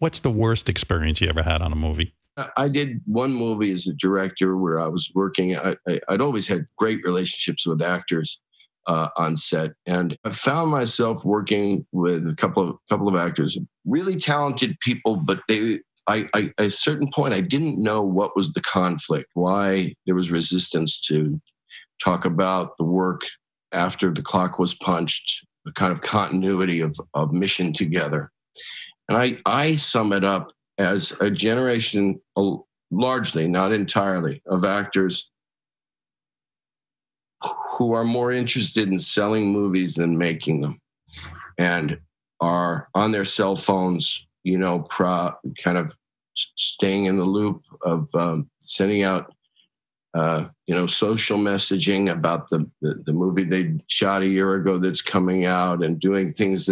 What's the worst experience you ever had on a movie? I did one movie as a director where I was working. I'd always had great relationships with actors on set, and I found myself working with a couple of actors, really talented people, but at a certain point, I didn't know what was the conflict, why there was resistance to talk about the work after the clock was punched, the kind of continuity of mission together. And I sum it up as a generation, largely, not entirely, of actors who are more interested in selling movies than making them, and are on their cell phones, kind of staying in the loop of sending out, social messaging about the movie they shot a year ago that's coming out, and doing things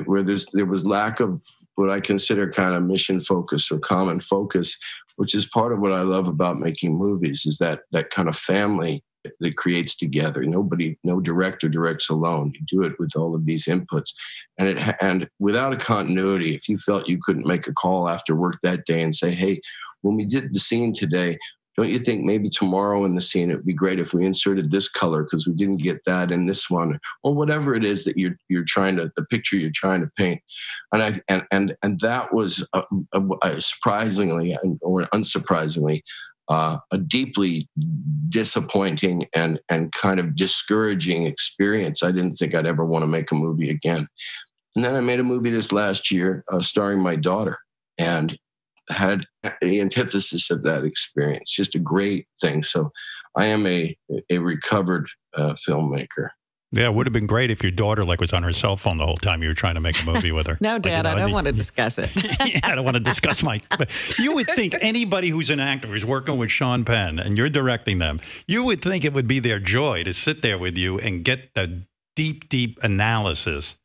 where there was lack of what I consider kind of mission focus or common focus, which is part of what I love about making movies, is that kind of family that creates together. No director directs alone. You do it with all of these inputs, and without a continuity. If you felt you couldn't make a call after work that day and say, "Hey, when we did the scene today, don't you think maybe tomorrow in the scene it would be great if we inserted this color because we didn't get that in this one," or whatever it is that you're trying to, the picture you're trying to paint. And that was surprisingly or unsurprisingly a deeply disappointing and kind of discouraging experience. I didn't think I'd ever want to make a movie again. And then I made a movie this last year starring my daughter, and had the antithesis of that experience. Just a great thing. So I am a recovered filmmaker. Yeah, it would have been great if your daughter was on her cell phone the whole time you were trying to make a movie with her. No, Dad, I don't want to discuss it. Yeah, I don't want to discuss but you would think anybody who's an actor who's working with Sean Penn and you're directing them, you would think it would be their joy to sit there with you and get the deep analysis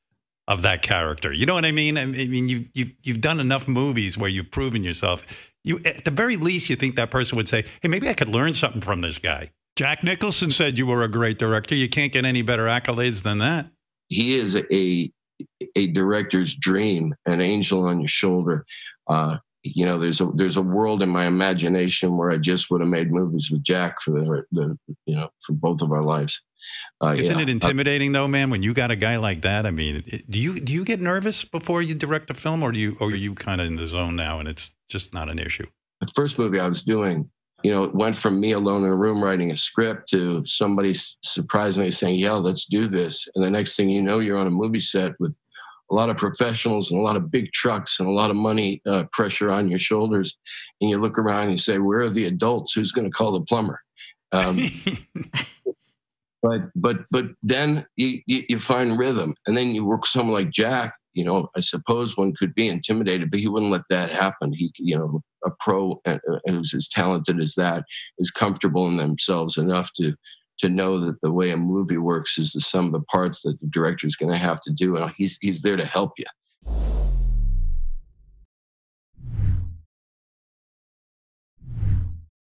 of that character. You know what I mean? I mean, you've done enough movies where you've proven yourself. You, at the very least, you think that person would say, "Hey, maybe I could learn something from this guy." Jack Nicholson said you were a great director. You can't get any better accolades than that. He is a director's dream, an angel on your shoulder. There's a world in my imagination where I just would have made movies with Jack for for both of our lives. Isn't it intimidating though, man, when you got a guy like that? I mean, do you get nervous before you direct a film, or are you kind of in the zone now and it's just not an issue? The first movie I was doing, it went from me alone in a room writing a script to somebody surprisingly saying, "Yeah, let's do this." And the next thing you know, you're on a movie set with a lot of professionals and a lot of big trucks and a lot of money pressure on your shoulders. And you look around and you say, "Where are the adults? Who's going to call the plumber?" But then you find rhythm, and then you work with someone like Jack. I suppose one could be intimidated, but he wouldn't let that happen. He, a pro who's as talented as that is comfortable in themselves enough to know that the way a movie works is the sum of the parts that the director is going to have to do, and he's there to help you.